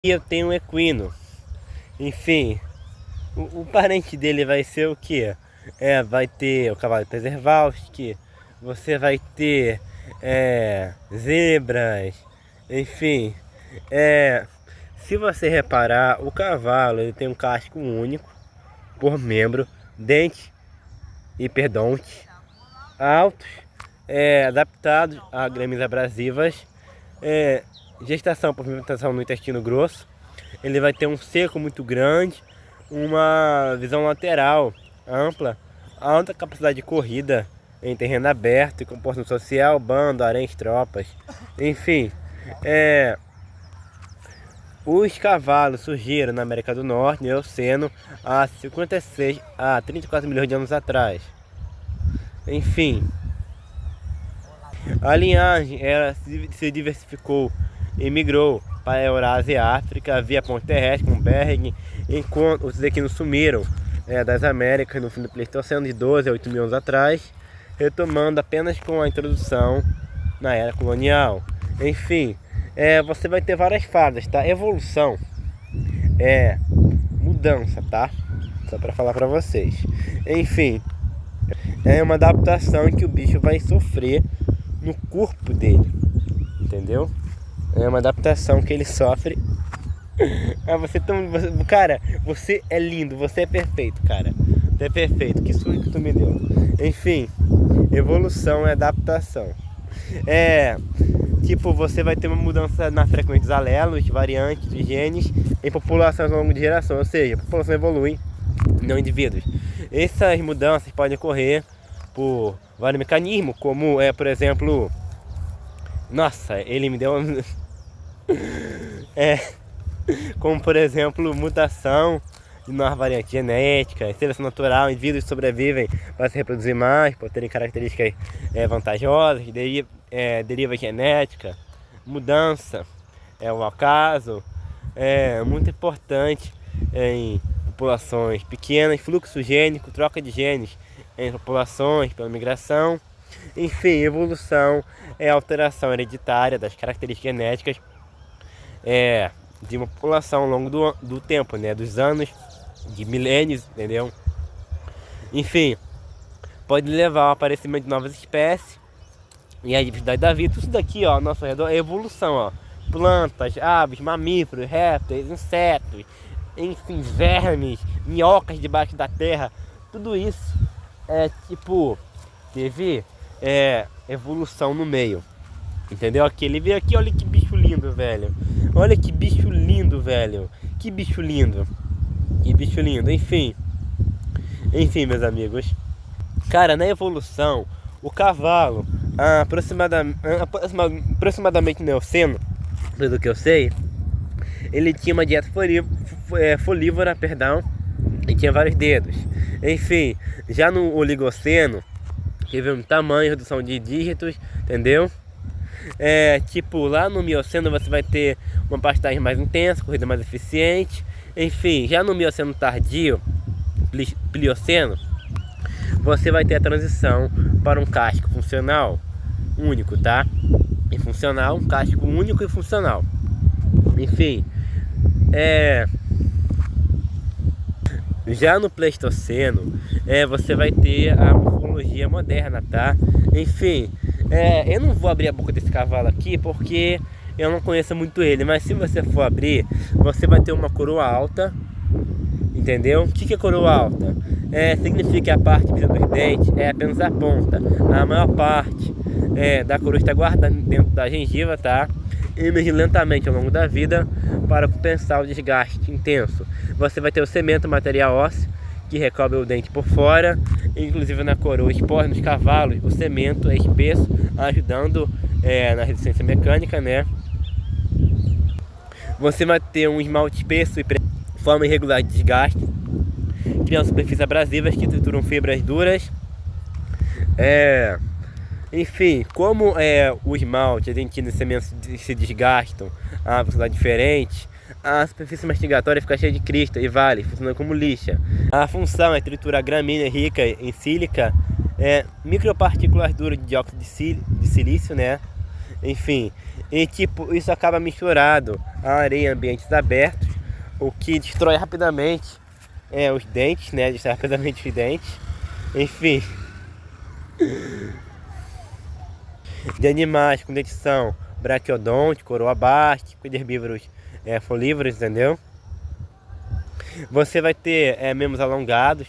E eu tenho um equino. Enfim, o parente dele vai ser o quê? Vai ter o cavalo Przewalski, você vai ter zebras, enfim. Se você reparar, o cavalo ele tem um casco único por membro, dente e perdonte, altos, adaptados a gramas abrasivas, gestação por movimentação no intestino grosso. Ele vai ter um seco muito grande, uma visão lateral ampla, alta capacidade de corrida em terreno aberto, comportamento social, bando, haréns, tropas, enfim. Os cavalos surgiram na América do Norte, no Eoceno, há 56 a 34 milhões de anos atrás. Enfim, a linhagem se diversificou e migrou para a Eurásia e África via ponte terrestre com Bering, enquanto os equinos sumiram das Américas no fim do Pleistoceno de 12 a 8 mil anos atrás, retomando apenas com a introdução na era colonial. Enfim, você vai ter várias fases, tá? Evolução é mudança, tá? Só para falar para vocês. Enfim, é uma adaptação que o bicho vai sofrer no corpo dele, entendeu? É uma adaptação que ele sofre. Cara, você é lindo, você é perfeito, cara. Você é perfeito, que susto que tu me deu. Enfim, evolução é adaptação. Tipo, você vai ter uma mudança na frequência dos alelos, variantes de genes em populações ao longo de gerações, ou seja, a população evolui, não indivíduos. Essas mudanças podem ocorrer por vários mecanismos, como por exemplo, nossa, ele me deu como por exemplo, mutação de novas variantes genéticas, seleção natural, indivíduos sobrevivem para se reproduzir mais, por terem características vantajosas, deriva genética, mudança, o acaso, muito importante em populações pequenas, fluxo gênico, troca de genes em populações pela migração. Enfim, evolução é a alteração hereditária das características genéticas de uma população ao longo do tempo, né? Dos anos, de milênios, entendeu? Enfim, pode levar ao aparecimento de novas espécies e a diversidade da vida. Tudo isso daqui, ó, ao nosso redor é evolução, ó. Plantas, aves, mamíferos, répteis, insetos, enfim, vermes, minhocas debaixo da terra. Tudo isso teve evolução no meio, entendeu? Ele veio aqui, olha que bicho lindo, velho. Olha que bicho lindo, velho. Que bicho lindo. Que bicho lindo. Enfim, meus amigos. Cara, na evolução, o cavalo, aproximadamente no Eoceno, pelo que eu sei, ele tinha uma dieta folívora, e tinha vários dedos. Enfim, já no Oligoceno, teve um tamanho, redução de dígitos, entendeu? Tipo, lá no Mioceno você vai ter uma pastagem mais intensa, corrida mais eficiente. Enfim, já no Mioceno tardio, Plioceno, você vai ter a transição para um casco funcional único, tá? E funcional, um casco único e funcional. Enfim, já no Pleistoceno, você vai ter a morfologia moderna, tá? Enfim, eu não vou abrir a boca desse cavalo aqui porque eu não conheço muito ele, mas se você for abrir, você vai ter uma coroa alta, entendeu? O que é coroa alta? Significa que a parte visível dos dentes é apenas a ponta. A maior parte da coroa está guardada dentro da gengiva, tá? Emerge lentamente ao longo da vida para compensar o desgaste intenso. Você vai ter o cemento, material ósseo, que recobre o dente por fora. Inclusive na coroa exposta nos cavalos, o cemento é espesso, ajudando na resistência mecânica, né? Você vai ter um esmalte espesso e forma irregular de desgaste, criando superfícies abrasivas que trituram fibras duras. Enfim, como o esmalte, a dentina e o cimento se desgastam a uma velocidade diferente, a superfície mastigatória fica cheia de crista e vale, funcionando como lixa. A função é triturar gramínea rica em sílica, micropartículas duras de dióxido de silício, né? Enfim, E tipo, isso acaba misturado a areia em ambientes abertos, o que destrói rapidamente os dentes, né? Destrói rapidamente os dentes. Enfim, de animais com dentição braquiodonte, coroa bástica, de herbívoros folívoros, entendeu? Você vai ter membros alongados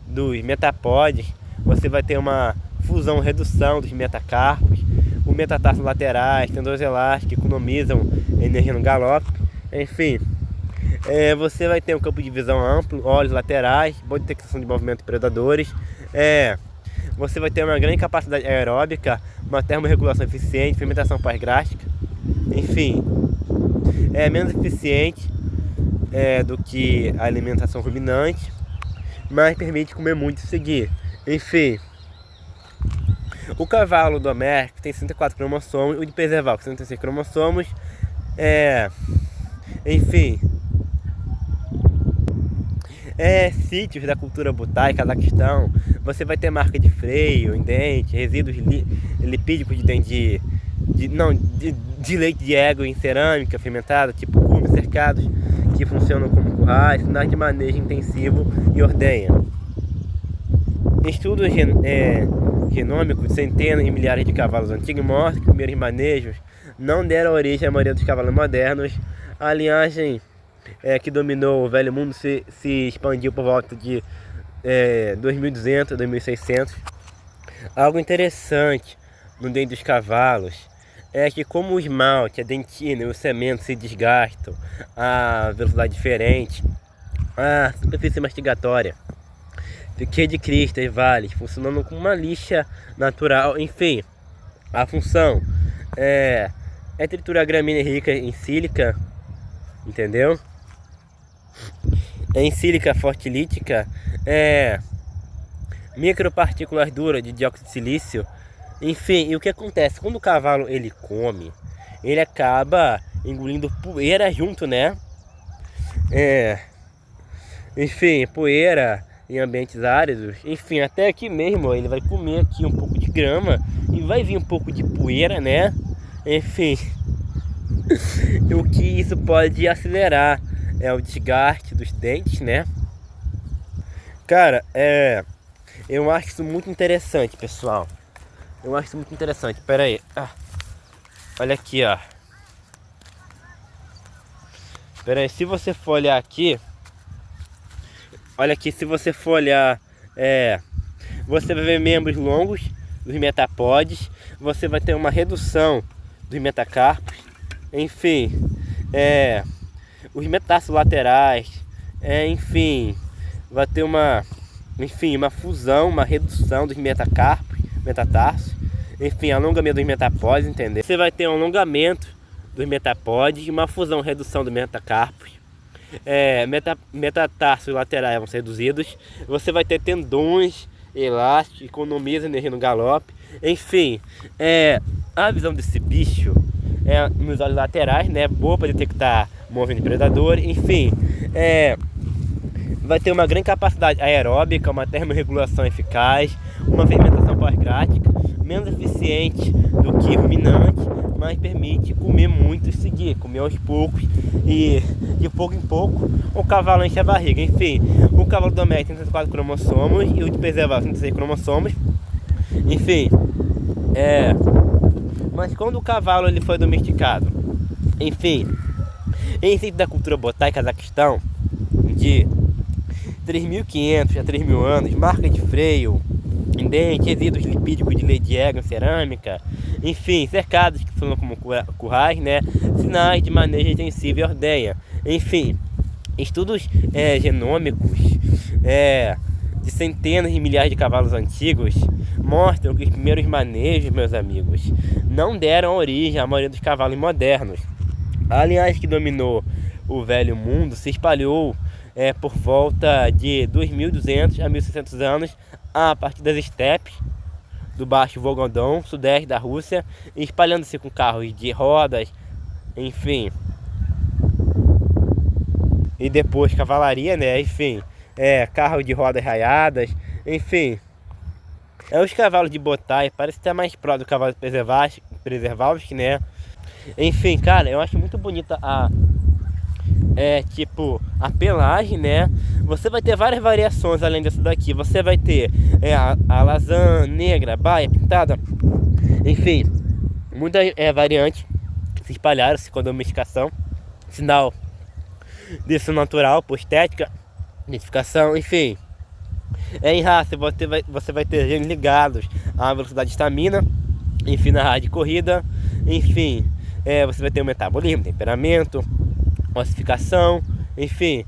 dos metapodes, você vai ter uma fusão, redução dos metacarpos, o metatarso laterais, tendões elásticos que economizam energia no galope, enfim. Você vai ter um campo de visão amplo, olhos laterais, boa detecção de movimentos predadores. Você vai ter uma grande capacidade aeróbica, uma termorregulação eficiente, fermentação pós-gástrica. Enfim, é menos eficiente do que a alimentação ruminante, mas permite comer muito e seguir. Enfim, o cavalo doméstico tem 64 cromossomos, o de preservar com 66 cromossomos. Enfim, sítios da cultura Butai, Cazaquistão, você vai ter marca de freio em dente, resíduos lipídicos de dente de leite de égua em cerâmica fermentada, tipo cume, cercados que funcionam como currais, sinais de manejo intensivo e ordenha. Estudos genômicos de centenas e milhares de cavalos antigos mostram que os primeiros manejos não deram origem à maioria dos cavalos modernos. A linhagem que dominou o velho mundo se expandiu por volta de 2200 a 2600. Algo interessante no dente dos cavalos é que, como o esmalte, a dentina e o cimento se desgastam a velocidade diferente, a superfície mastigatória fiquei de cristas, vales, funcionando como uma lixa natural. Enfim, a função é triturar gramínea rica em sílica, entendeu? Em sílica fortilítica, micropartículas duras de dióxido de silício. Enfim, e o que acontece? Quando o cavalo ele come, ele acaba engolindo poeira junto, né? Enfim, poeira em ambientes áridos. Enfim, até aqui mesmo, ele vai comer aqui um pouco de grama e vai vir um pouco de poeira, né? Enfim, o que isso pode acelerar o desgaste dos dentes, né? Cara, eu acho isso muito interessante, pessoal. Eu acho isso muito interessante. Pera aí. Olha aqui, ó. Pera aí, se você for olhar aqui. Olha aqui, se você for olhar. Você vai ver membros longos dos metapodes. Você vai ter uma redução dos metacarpos. Enfim. Os metástases laterais. Enfim. Vai ter uma fusão, uma redução dos metacarpos, metatarsos. Enfim, alongamento dos metapodes, entendeu? Você vai ter um alongamento dos metapodes, uma fusão, redução dos metacarpos. Metatarsos laterais vão ser reduzidos. Você vai ter tendões elásticos, economiza energia no galope. Enfim, a visão desse bicho nos olhos laterais, né? Boa para detectar movimento de predador. Enfim, vai ter uma grande capacidade aeróbica, uma termorregulação eficaz, uma fermentação pós-gástrica, menos eficiente do que ruminante, mas permite comer muito e seguir, comer aos poucos e de pouco em pouco o cavalo enche a barriga. Enfim, o cavalo doméstico tem 34 cromossomos e o de preservar 36 cromossomos. Enfim, mas quando o cavalo ele foi domesticado, enfim, em sítio da cultura Botai, Cazaquistão, de 3.500 a 3.000 anos, marca de freio em dente, resíduos lipídicos de leite de égua, cerâmica, enfim, cercados que funcionam como currais, né? Sinais de manejo intensivo e ordenha. Enfim, estudos genômicos de centenas de milhares de cavalos antigos mostram que os primeiros manejos, meus amigos, não deram origem à maioria dos cavalos modernos. A linhagem que dominou o velho mundo se espalhou por volta de 2.200 a 1.600 anos a partir das estepes do Baixo Volgodon, sudeste da Rússia, espalhando-se com carros de rodas, enfim, e depois cavalaria, né? Enfim, carro de rodas raiadas, enfim. Os cavalos de Botai parecem estar mais próximos do cavalo Przewalski, né? Enfim, cara, eu acho muito bonita tipo, a pelagem, né? Você vai ter várias variações além dessa daqui. Você vai ter a lasanha negra, baia, pintada. Enfim, muitas variantes se espalharam-se com a domesticação. Sinal disso natural, por estética, identificação, enfim. Em raça, você vai ter genes ligados à velocidade de estamina, enfim, na rádio de corrida, enfim. Você vai ter o metabolismo, temperamento, ossificação, enfim.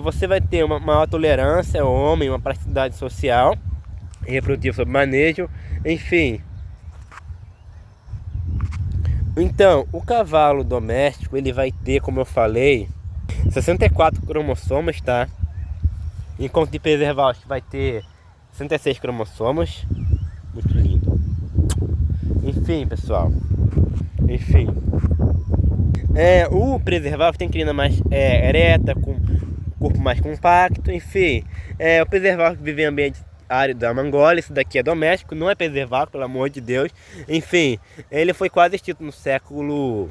Você vai ter uma maior tolerância ao homem, uma praticidade social e reprodutiva sob manejo, enfim. Então, o cavalo doméstico, ele vai ter, como eu falei, 64 cromossomos, tá? Enquanto de preservar, acho que vai ter 66 cromossomos. Muito lindo. Enfim, pessoal. Enfim. O preservado tem crina mais ereta, com corpo mais compacto, enfim. O preservado que vive em ambiente árido da Mongólia, isso daqui é doméstico, não é preservado, pelo amor de Deus. Enfim, ele foi quase extinto no século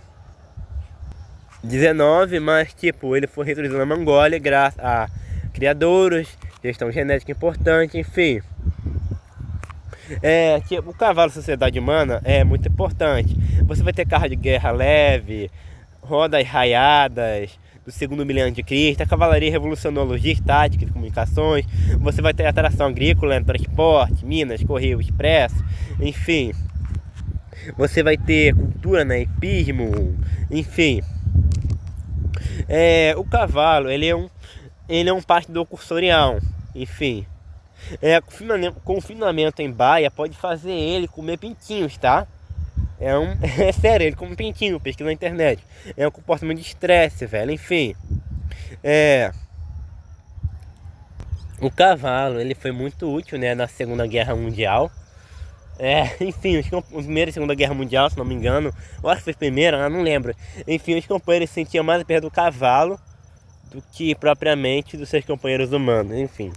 XIX, mas tipo, ele foi reintroduzido na Mongólia graças a criadouros, gestão genética importante, enfim. Tipo, o cavalo sociedade humana é muito importante. Você vai ter carro de guerra leve, rodas raiadas do segundo milênio de Cristo. A cavalaria revolucionou logística, tática de comunicações. Você vai ter atração agrícola, transporte, minas, correio expresso, enfim. Você vai ter cultura, né, hipismo, enfim. O cavalo, ele é um partidor cursorial, enfim. Confinamento em baia pode fazer ele comer pintinhos, tá? É sério, ele come pintinho, pesquisa na internet. É um comportamento de estresse, velho, enfim. O cavalo, ele foi muito útil, né, na Segunda Guerra Mundial. Enfim, os Primeira e Segunda Guerra Mundial, se não me engano. Eu acho que foi a Primeira, eu não lembro. Enfim, os companheiros sentiam mais a perda do cavalo do que propriamente dos seus companheiros humanos, enfim.